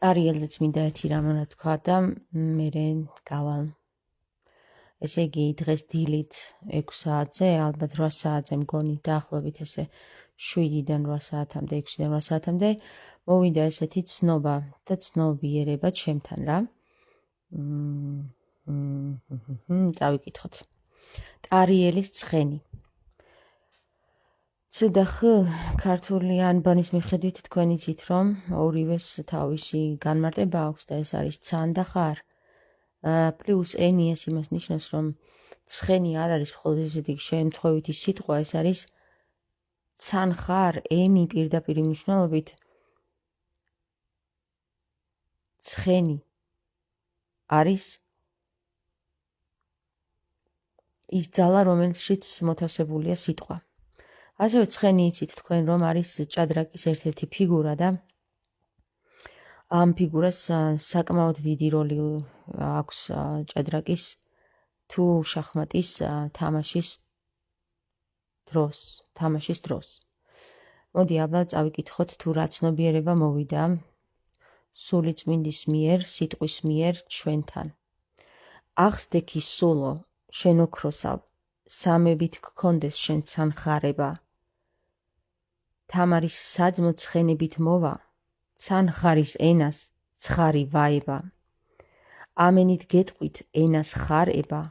ტარიელზეც მინდა ერთი რამ უნდა თქვა და მერე გავალ. ესე იგი დღეს დილით 6 საათზე, ალბათ 8 საათზე მგონი დაახლოებით ესე 7-დან 8 საათამდე, 6-დან 8 საათამდე მოვიდა ესეთი ცნობა და ცნობიერება ჩემთან რა. წავიკითხოთ. ტარიელის ცხენი. ცუდახ ქართული ანბანის მიხედვით თქვენ იცით რომ ორივეს თავისი განმარტება აქვს და ეს არის ცან და ხარ. პლუს ენი ეს იმას ნიშნავს რომ ცხენი არ არის მხოლოდ ესეთი შემთხვევითი სიტყვა, ეს არის ცან ხარ ენი პირდაპირ მნიშვნელობით ცხენი არის ის ძალა რომელშიც მოთავსებულია სიტყვა. ასევე ცხენი იცით თქვენ რომ არის ჭადრაკის ერთ-ერთი ფიგურა და ამ ფიგურას საკმაოდ დიდი როლი აქვს ჭადრაკის თუ შახმატის თამაშის დროს. მოდი აბა წავიკითხოთ თუ რა ცნობიერება მოვიდა სულიწმინდის მიერ, სიტყვის მიერ ჩვენთან. აღსდექი სულო, შენ ოქროსავ, სამებით გქონდეს შენ ცანხარება. თამარის საძმო ცხენებით მოვა, ცანხარის ენას ცხარი ვაება. ამენით გეტყვით ენას ხარება,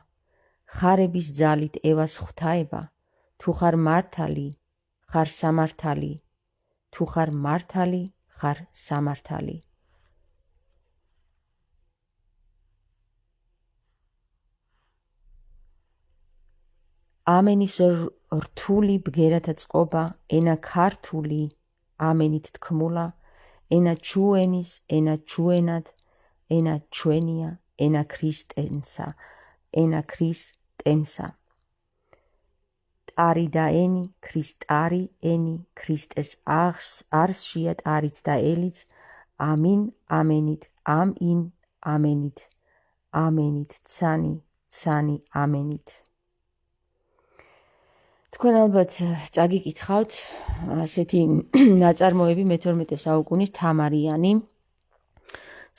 ხარების ძალით ევას ღვთაება. თუ ხარ მართალი, ხარ სამართალი, თუ ხარ მართალი, ხარ სამართალი. ამენის რთული ბგერათა წყობა, ენა ქართული, ამენით თქმულა, ენა ჩვენის, ენა ჩვენად, ენა ჩვენია, ენა ქრისტენსა, ენა ქრისტენსა. ტარი და ენი, ქრისტარი ენი, ქრისტეს არსშია ტარიც და ელიც, ამინ, ამენით, ამინ, ამენით, ამენით, ცანი, ცანი, ამენით. თქვენ ალბათ წაგიკითხავთ ასეთი ნაწარმოები მე-12 საუკუნის თამარიანი,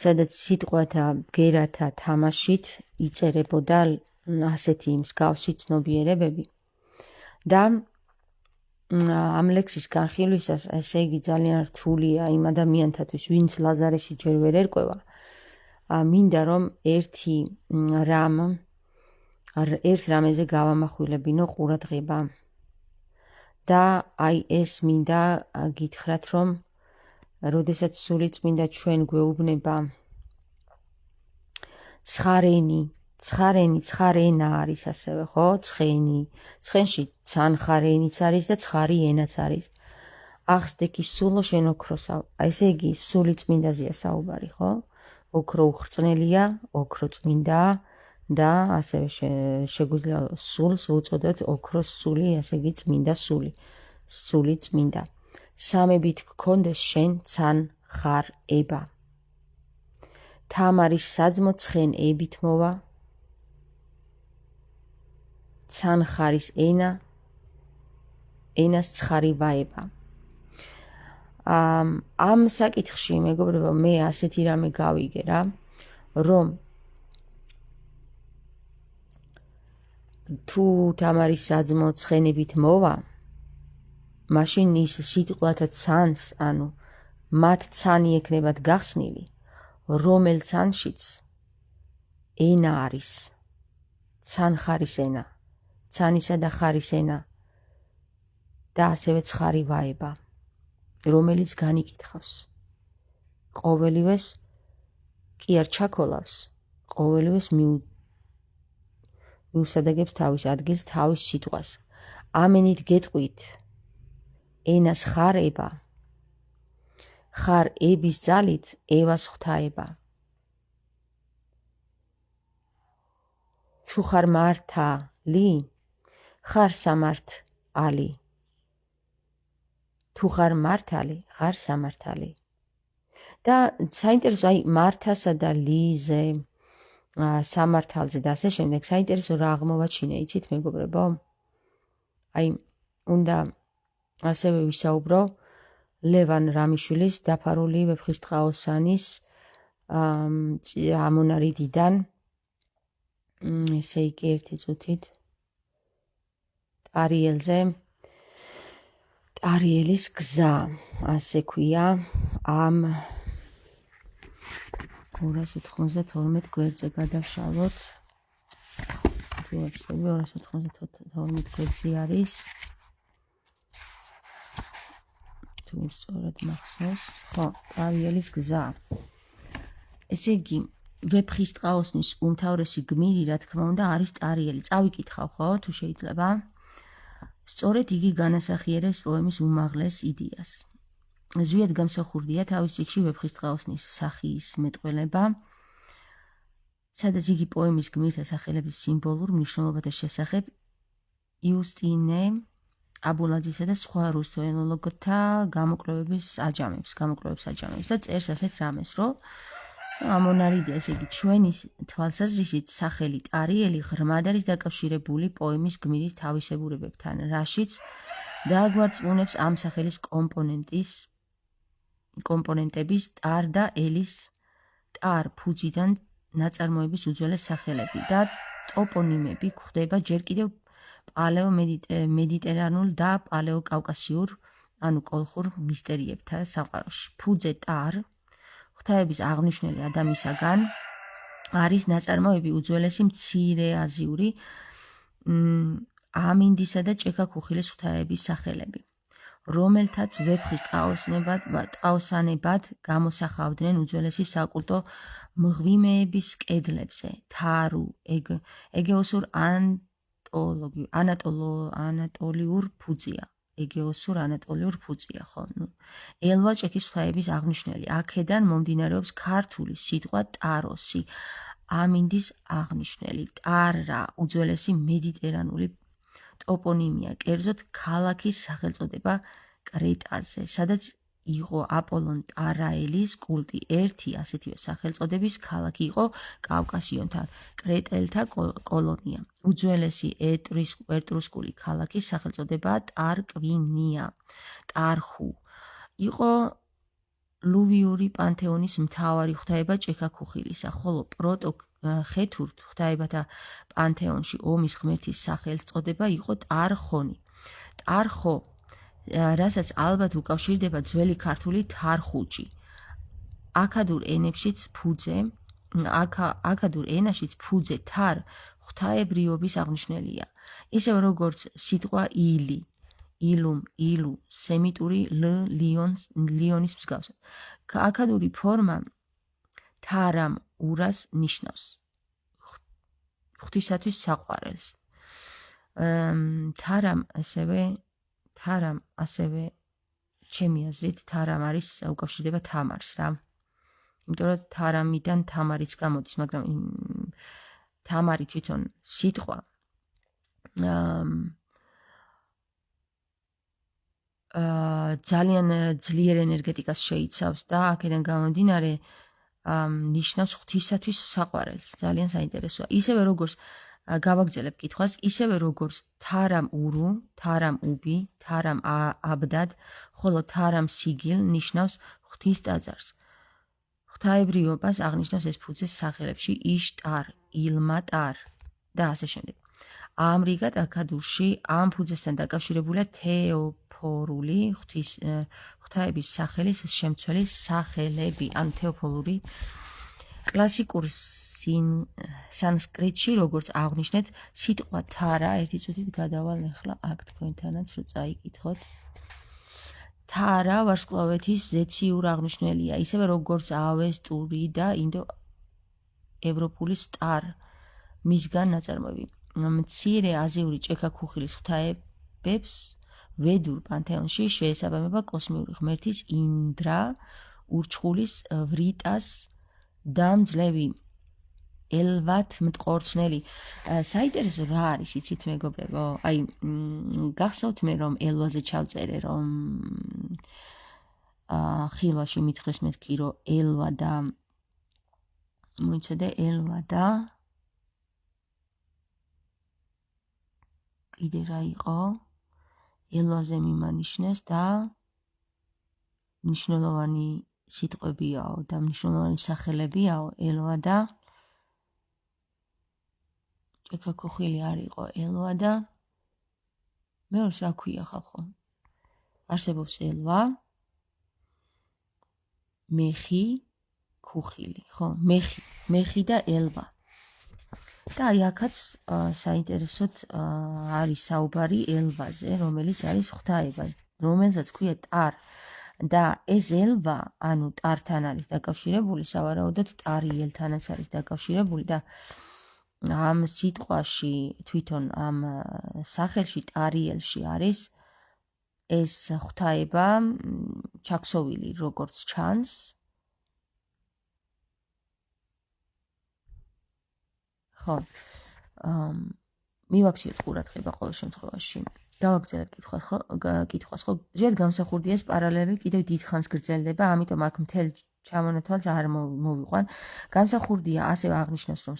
სადაც სიტყვათა ბგერათა თამაშით იწერებოდა ასეთი მსგავსი ცნობიერებები. და ამ ლექსის განხილვისას, ესე იგი ძალიან რთულია იმ ადამიანთათვის, ვინც ლაზარეში ჯერ ვერ ერკვევა, მინდა რომ ერთ რამეზე გავამახვილებინო ყურადღება. და აი ეს მინდა გითხრათ რომ როდესაც სულიწმინდა ჩვენ გვეუბნება ცხარენა არის ასევე, ხო? ცხენში ცანხარენიც არის და ცხარი ენაც არის. აღსდექი სულო შენ ოქროსავ. ესე იგი სულიწმინდაზეა საუბარი, ხო? ოქრო უხრწნელია, ოქრო წმინდაა და ასევე შეგვიძლია სულს უწოდოთ ოქროს სული, ესე იგი წმინდა სული, სული წმინდა. სამებით გქონდეს შენ ცანხარება. თამარის საძმო ცხენებით მოვა, ცანხარის ენას ცხარი ვაება. ამ საკითხში მეგობრებო მე ასეთი რამე გავიგე რა, რომ თუ თამარის საძმო ცხენებით მოვა, მაშინ ის სიტყვათა ცანს, ანუ მათ ცანი ექნებათ გახსნილი, რომელ ცანშიც ენა არის, ცანხარის ენა, ცანისა და ხარის ენა და ასევე ცხარი ვაება, რომელიც განიკითხავს. ყოველივეს კი არ ჩაქოლავს, ყოველივეს მიუსადაგებს თავის ადგილს, თავის სიტყვას. ამენით გეტყვით ენას ხარება, ხარ ების ძალით ევას ღვთაება. თუ ხარ მართალი, ხარ სამართალი. თუ ხარ მართალი, ხარ სამართალი. და საინტერესო, აი მართასა და ლიზე, სამართალზე და ასე შემდეგ, საინტერესო რა აღმოვაჩინე, იცით მეგობრებო? აი, უნდა ასევე ვისაუბრო ლევან რამიშვილის დაფარული ვეფხისტყაოსანის ამონარიდიდან ესე იგი ერთი წუთით ტარიელზე ტარიელის გზა ასე ქვია ამ 292 გვერდზე გადავშალოთ. თუ ვაჩვენებ 292 გვერდზე არის. თუ სწორად მახსოვს, ხო, ტარიელის გზა. ესე იგი, ვეფხისტყაოსნის უმთავრესი გმირი, რა თქმა უნდა, არის ტარიელი. წავიკითხავ, ხო, თუ შეიძლება. სწორედ იგი განასახიერებს პოემის უმაღლეს იდეას. ზვიად გამსახურდია თავის წიგნში ვეფხისტყაოსნის სახის მეტყველება, სადაც იგი პოემის გმირთა სახელების სიმბოლურ მნიშვნელობათა შესახებ იუსტინე აბულაძისა და სხვა რუსულ ენოლოგთა გამოკვლევებს აჯამებს და წერს ასეთ რამეს, რომ ამონარიდი, ესე იგი, ჩვენი თვალსაზრისით სახელი ტარიელი ღრმად არის დაკავშირებული პოემის გმირის თავისებურებებთან, რაშიც დააგვარწმუნებს ამ სახელის კომპონენტების ტარ და ელის ტარ ფუძიდან ნაწარმოების უძველეს სახელები და ტოპონიმები გვხვდება ჯერ კიდევ პალეომედიტერანულ და პალეოკავკასიურ, ანუ კოლხურ მისტერიებთა სამყაროში. ფუძე ტარ, ღვთაების აღნიშნული ადამისაგან, არის ნაწარმოები უძველესი მცირეაზიური ამინდისა და ჭექა-ქუხილის ღვთაების სახელები, რომელთაც ვეფხისტყაოსანებად გამოსახავდნენ უძველესი საკულტო მღვიმეების კედლებზე. თარუ, ეგეოსურ ანატოლიურ ფუძია. ეგეოსურ ანატოლიურ ფუძია, ხო, ელვა ჭექის ღვთაების აღნიშნელი. აქედან მომდინარეობს ქართული სიტყვა ტაროსი, ამინდის აღნიშნელი. ტარა უძველესი მედიტერანული ტოპონიმია, კერძოდ ქალაქის სახელწოდება კრეტაზე, სადაც იყო აპოლონ ტარაელის კულტი. ერთი ასეთივე სახელწოდების ქალაქი იყო კავკასიონთან კრეტელთა კოლონია. უძველესი ეტრუსკული ქალაქის სახელწოდებაა ტარკვინია. ტარხუ იყო ლუვიური პანთეონის მთავარი ღვთაება ჭექა-ქუხილისა, ხოლო პროტო-ხეთურ ღვთაებათა პანთეონში ომის ღმერთის სახელწოდება იყო ტარხონი. ტარხო, რასაც ალბათ უკავშირდება ძველი ქართული თარხუჯი. აქადურ ენაშიც ფუძე თარ ღვთაებრიობის აღნიშნელია, ისევ როგორც სიტყვა ილი, ილუმ, ილუ, სემიტური ლიონის მსგავსად. აქადური ფორმა თარამ ურას ნიშნავს, ღვთისათვის საყვარელს. თარამ ასევე ჩემი აზრით თარამ არის უკავშირდება თამარს რა. იმიტომ რომ თარამიდან თამარიც გამოდის, მაგრამ თამარი თვითონ სიტყვა ძალიან ძლიერ ენერგეტიკას შეიცავს და აქედან გამომდინარე ნიშნავს ღვთისათვის საყვარელს. ძალიან საინტერესოა. ისევე როგორც გავაგრძელებ კითხვას, ისევე როგორც თარამ ურუ, თარამ უბი, თარამ აბდად, ხოლო თარამ სიგილ ნიშნავს ღვთის ტაძარს. ღვთაებრიობას აღნიშნავს ეს ფუძე სახელებში იშტარ, ილმატარ და ასე შემდეგ. ამრიგად აქადურში ამ ფუძესთან დაკავშირებულია თეოფორული ღვთაების სახელის შემცველი სახელები, ან თეოფორული. კლასიკურ სანსკრიტში, როგორც აღნიშნეთ, სიტყვა თარა, ერთი წუთით გადავალ ახლა აქ თქვენთანაც, რომ წაიკითხოთ. თარა ვარსკვლავეთის ზეციურ აღნიშნელია, ისევე როგორც ავესტური და ინდო-ევროპული სტარ, მისგან ნაწარმოები. მცირე აზიური ჭექა-ქუხილის ღვთაებებს ვედურ პანთეონში შეესაბამება კოსმიური ღმერთის ინდრა, ურჩხულის ვრიტას დამძლევი ელვათ მტყორცნელი. საინტერესო რა არის იცით მეგობრებო? აი, გახსოვთ მე რომ ელვაზე ჩავწერე რომ ხილვაში მითხრეს მეთქი რომ ელვა და მოიცადე ელვა და კიდე რა იყო? ელვაზე მიმანიშნეს და მნიშვნელოვანი სიტყვებიაო და მნიშვნელოვანი სახელებიაო, ელვა და ჭექა-ქუხილი არ იყო ელვა და მეორეს რა ქვია ხალხო? არსებობს ელვა, მეხი, ქუხილი, ხო? მეხი და ელვა. და აი აქაც საინტერესოდ არის საუბარი ელვაზე, რომელიც არის ღვთაება, რომელსაც ქვია ტარ. და ეს ელვა, ანუ ტართან არის დაკავშირებული, სავარაუდოდ ტარიელთანაც არის დაკავშირებული და ამ სიტყვაში, თვითონ ამ სახელში, ტარიელში არის ეს ღვთაება ჩაქსოვილი, როგორც ჩანს. ხო, მივაქციოთ ყურადღება ყოველ შემთხვევაში. დავაგრძელებ კითხვას, ხო? ზედ გამსახურდია ეს პარალელები კიდევ დიდხანს გრძელდება, ამიტომ აქ მთელ ჩამონათვალს არ მოვიყვან. გამსახურდია ასევე აღნიშნავს, რომ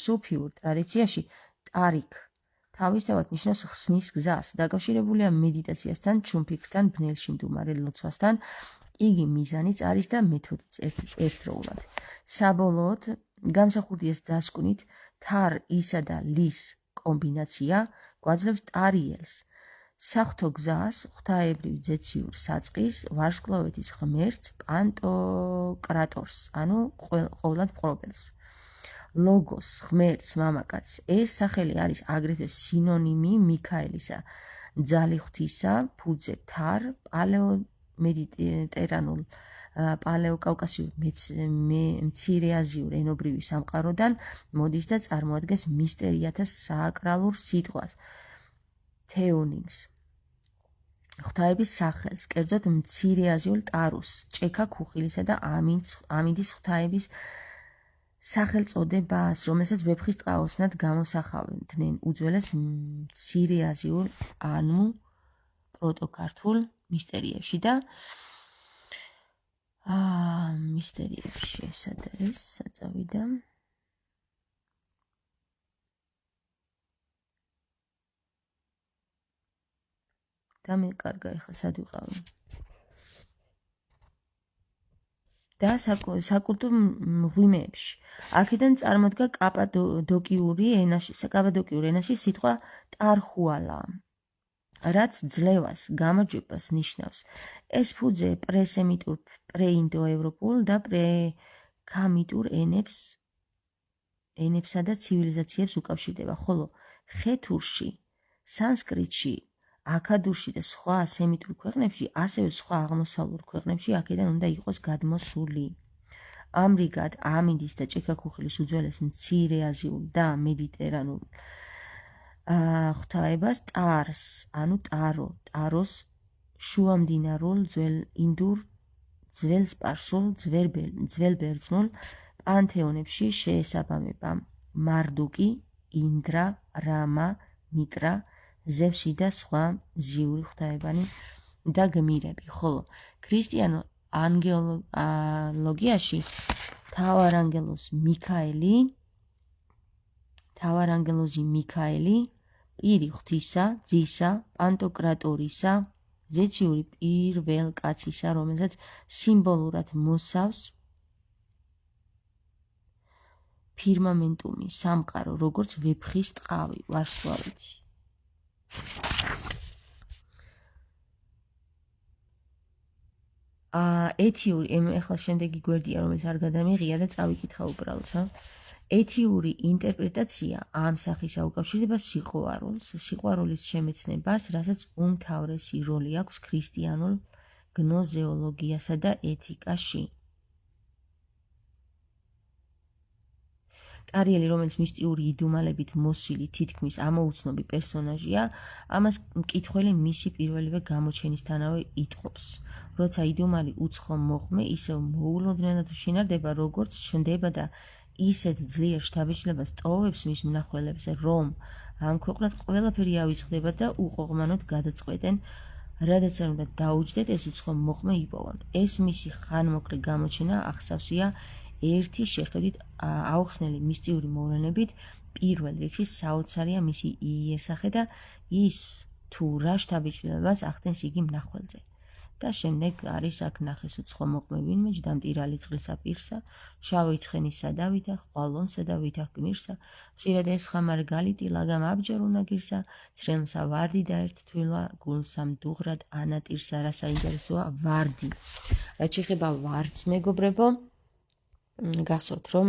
სუფიურ ტრადიციაში ტარიქ თავისთავად ნიშნავს ხსნის გზას, დაკავშირებულია მედიტაციასთან, ჩუმფიქრთან, ბნელში მდუმარე ლოცვასთან. იგი მიზანიც არის და მეთოდიც ერთდროულად. საბოლოოდ, გამსახურდიას დასკვნით თარ ისა და ლის კომბინაცია გვაძლევს ტარიელს, საღვთო გზას, ღვთაებრივ ძეციურ საწყის, ვარსკვლავეთის ღმერთს, პანტოკრატორს, ანუ ყოვლად მყრობელს. ლოგოს, ღმერთს, მამაკაცს. ეს სახელი არის აგრეთვე სინონიმი მიქაელისა, ძალი ღვთისა, ფუძე თარ, პალეომედიტერანულ, პალეოკავკასიურ, მცირეაზიურ ენობრივი სამყაროდან მოდის და წარმოადგენს მისტერიათა საკრალურ სიტყვას, თეონიმს, ღვთაების სახელს, კერძოდ მცირეაზიურ ტარუს, ჭექა-ქუხილისა და ამინდის ღვთაების სახელწოდებას, რომელსაც ვეფხის ტყაოსნად გამოსახავდნენ უძველეს მცირეაზიურ, ანუ პროტოქართულ მისტერიებში და მისტერიებში სად არის საწავიდა და მე კარგა ეხლა სად ვიყავი და საკულტო მღვიმეებში. აქედან წარმოდგა კაპადოკიური ენაში სიტყვა ტარხუალა, რაც ძლევას, გამარჯვებას ნიშნავს. ეს ფუძე პრესემიტურ, პრეინდოევროპულ და პრეკამიტურ ენებსა და ცივილიზაციებს უკავშირდება, ხოლო ხეთურში, სანსკრიტში, აქადურში და სხვა სემიტურ ქვეყნებში, ასევე სხვა აღმოსავლურ ქვეყნებში აქედან უნდა იყოს გადმოსული. ამრიგად, ამინდის და ჭექა-ქუხილის უძველეს მცირეაზიულ და მედიტერანულ ღვთაებას ტარს, ანუ ტაროს, შუამდინარულ, ძველ ინდურ, ძველ სპარსულ, ძველ ბერძნულ პანთეონებში შეესაბამება მარდუკი, ინდრა, რამა, მიტრა, ზევსი და სხვა მზიური ღვთაებანი და გმირები, ხოლო ქრისტიანულ ანგელოლოგიაში მთავარანგელოზი მიქაელი, პირი ღვთისა, ძისა, პანტოკრატორისა, ზეციური პირველკაცისა, რომელსაც სიმბოლურად მოსავს ფირმამენტუმი, სამყარო, როგორც ვეფხის ტყავი, ვარსკვლავეთი. ეთიური, ეხლა შემდეგი გვერდია, რომელიც არ გადამიღია და წავიკითხა უბრალოდ, ეთიური ინტერპრეტაცია ამ სახის აუკავშირდება სიყვარულის შემეცნებას, რასაც უმთავრესი როლი აქვს ქრისტიანულ გნოზეოლოგიასა და ეთიკაში. ტარიელი, რომელიც მისტიური იდუმალებით მოსილი თითქმის ამოუცნობი პერსონაჟია, ამას მკითხველი მისი პირველივე გამოჩენისთანავე იტყობს. როცა იდუმალი უცხო მოხმე ისევ მოულოდნელად შინარდება, როგორც ჩნდება და ისეთ ძლიერ შთაბეჭდილებას ტოვებს მის მნახველებს, რომ ამ ქვეყნად ყველაფერი ავიწყდება და უყოღმანოდ გადაწყვეტენ, რადგან არ უნდა დაუჯდეთ, ეს უცხო მოხმე იპოვონ. ეს მისი ხანმოკლე გამოჩენა ახსავსია ერთი შეხედვით აუხსნელი მისტიური მოვლენებით, პირველ რიგში საოცარია მისი იესახე და ის თუ რა შთაბეჭდილებას ახდენს იგი მნახველზე. და შემდეგ არის აქ ნახეს უცხო მოყმე ვინმე ჯდა მტირალი წყლისა პირსა შავი ცხენისა დავითა ხვალონსა და ვითა გმირსა ხშირად ესხა მარგალიტი ლაგამ აბჯერ უნდა გირსა ცრემსა ვარდი და ერთ თვილა გულსა მდუღრად ანატირსა რა საინტერესოა ვარდი რაც შეეხება ვარდს მეგობრებო გახსოვთ რომ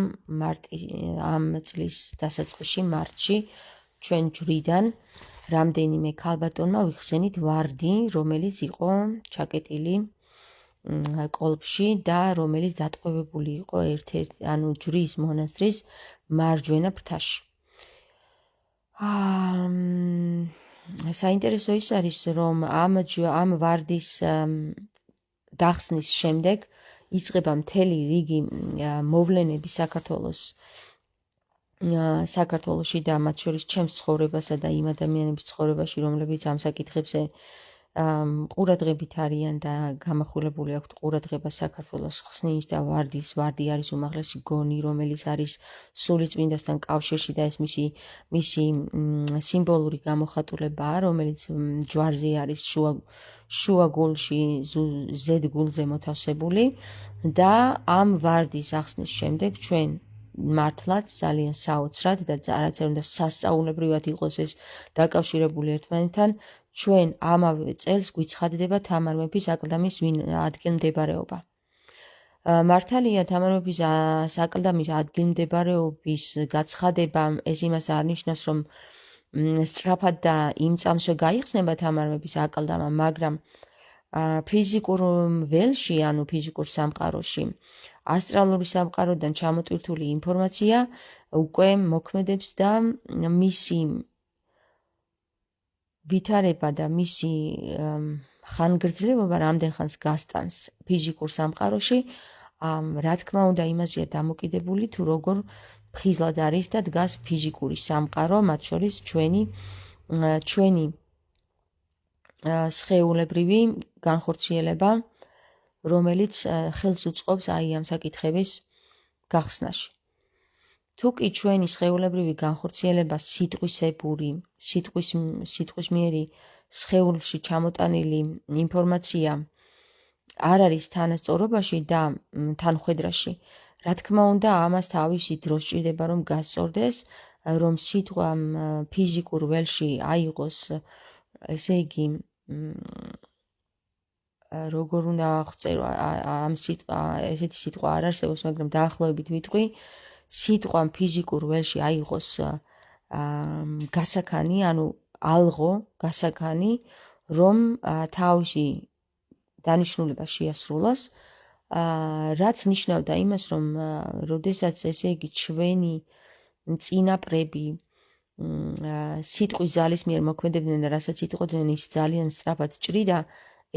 ამ წლის დასაწყისში მარტში ჩვენ ჯვრიდან რამდენიმე ქალბატონმა ვიხსენით ვარდი, რომელიც იყო ჩაკეტილი კოლბში და რომელიც დატყვევებული იყო ანუ ჯვრის მონასტრის მარჯვენა ფრთაში. საინტერესო ის არის, რომ ამ ვარდის დახსნის შემდეგ იწყება მთელი რიგი მოვლენები საქართველოში და მათ შორის ჩემს ცხოვრებასა და იმ ადამიანების ცხოვრებაში, რომლებიც ამ საკითხებზე ყურადღებით არიან და გამახვილებული აქვთ ყურადღება საქართველოს ხსნის და ვარდი არის უმაღლესი გონი, რომელიც არის სულიწმინდასთან კავშირში და ეს მისი სიმბოლური გამოხატულებაა, რომელიც ჯვარზე არის შუა გულში, ზედ გულზე მოთავსებული და ამ ვარდის ახსნის შემდეგ ჩვენ მართლაც ძალიან საოცრად და რაც არ უნდა სასწაულებრივად იყოს ეს დაკავშირებული ერთმანეთთან, ჩვენ ამავე წელს გვიცხადდება თამარ მეფის აკლდამის ადგილმდებარეობა. მართალია თამარ მეფის აკლდამის ადგილმდებარეობის გაცხადება ეს იმას არ ნიშნავს, რომ სწრაფად და იმ წამსვე გაიხსნება თამარ მეფის აკლდამა, მაგრამ ფიზიკურ ველში, ანუ ფიზიკურ სამყაროში ასტრალური სამყაროდან ჩამოტვირთული ინფორმაცია უკვე მოქმედებს და მისი ვითარება და მისი ხანგრძლივობა რამდენ ხანს გასტანს ფიზიკურ სამყაროში, რა თქმა უნდა იმაზეა დამოკიდებული თუ როგორ ფხიზლად არის და დგას ფიზიკური სამყარო, მათ შორის ჩვენი სხეულებრივი განხორციელება, რომელიც ხელს უწყობს ამ საკითხების გახსნაში. თუ კი ჩვენი სხეულებრივი განხორციელება სიტყვის მიერი სხეულში ჩამოტანილი ინფორმაცია არ არის თანასწორობაში და თანხვედრაში, რა თქმა უნდა ამას თავისი დრო სჭირდება რომ გასწორდეს, რომ სიტყვა ფიზიკურ ველში აიღოს, ესე იგი როგორ უნდა აღწერო ამ ესეთი სიტყვა არ არსებობს, მაგრამ დაახლოებით ვიტყვი, სიტყვა ფიზიკურ ველში აიღოს გასაქანი, ანუ ალღო გასაქანი, რომ თავისი დანიშნულება შეასრულოს, რაც ნიშნავდა იმას, რომ როდესაც ესე იგი ჩვენი წინაპრები სიტყვის ძალის მიერ მოქმედებდნენ და რასაც იტყოდნენ ის ძალიან სწრაფად ჭრიდა,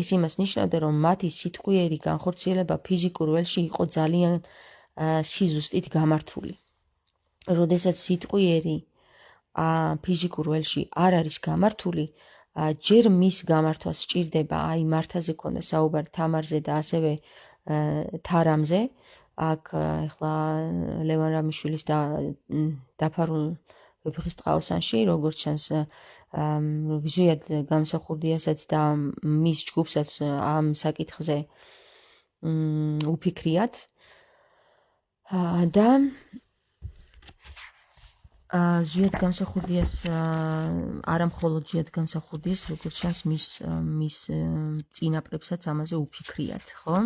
ეს იმას ნიშნავდა, რომ მათი სიტყვიერი განხორციელება ფიზიკურ ველში იყო ძალიან სიზუსტით გამართული. როდესაც სიტყვიერი ფიზიკურ ველში არ არის გამართული, ჯერ მის გამართვას სჭირდება აი მართაზე ქონდა საუბარი თამარზე და ასევე თარამზე. აქ ახლა ლევან რამიშვილის დაფარულ ვეფხის ტყაოსანში, როგორც ჩანს, ზვიად გამსახურდიასაც და მის ჯგუფსაც ამ საკითხზე უფიქრიათ და ზვიად გამსახურდიას არა მხოლოდ ზვიად გამსახურდიას, როგორც ჩანს მის წინაპრებსაც ამაზე უფიქრიათ, ხო?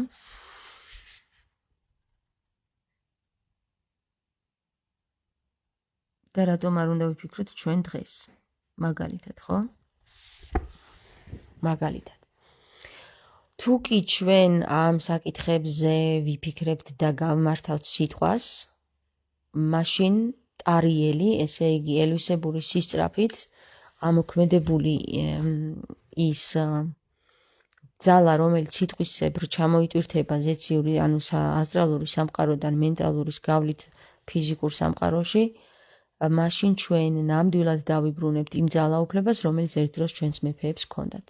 და რატომ არ უნდა ვიფიქროთ ჩვენ დღეს? მაგალითად, ხო? მაგალითად. თუ კი ჩვენ ამ საკითხებზე ვიფიქრებთ და გავმართავთ სიტყვას, მაშინ ტარიელი, ესე იგი ელვისებური სისწრაფით ამოქმედებული ის ძალა, რომელიც სიტყვისებრ ჩამოიტვირთება ზეციური, ანუ ასტრალური სამყაროდან მენტალურის გავლით ფიზიკურ სამყაროში, მაშინ ჩვენ ნამდვილად დავიბრუნებთ იმ ძალაუფლებას, რომელიც ერთ დროს ჩვენს მეფეებს ჰქონდათ.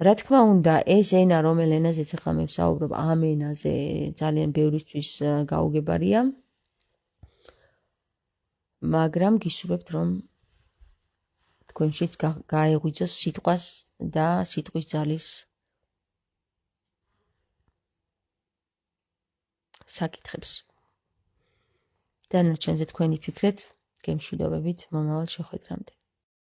რა თქმა უნდა, ეს ენა, რომელ ენაზეც ახლა მე ვსაუბრობ, ამ ენაზე ძალიან ბევრისთვის გაუგებარია, მაგრამ გისურვებთ, რომ თქვენშიც გაეღვიძოს სიტყვას და სიტყვის ძალის საკითხებს. დანარჩენზე თქვენი ფიქრეთ, გემშვიდობებით მომავალ შეხვედრამდე.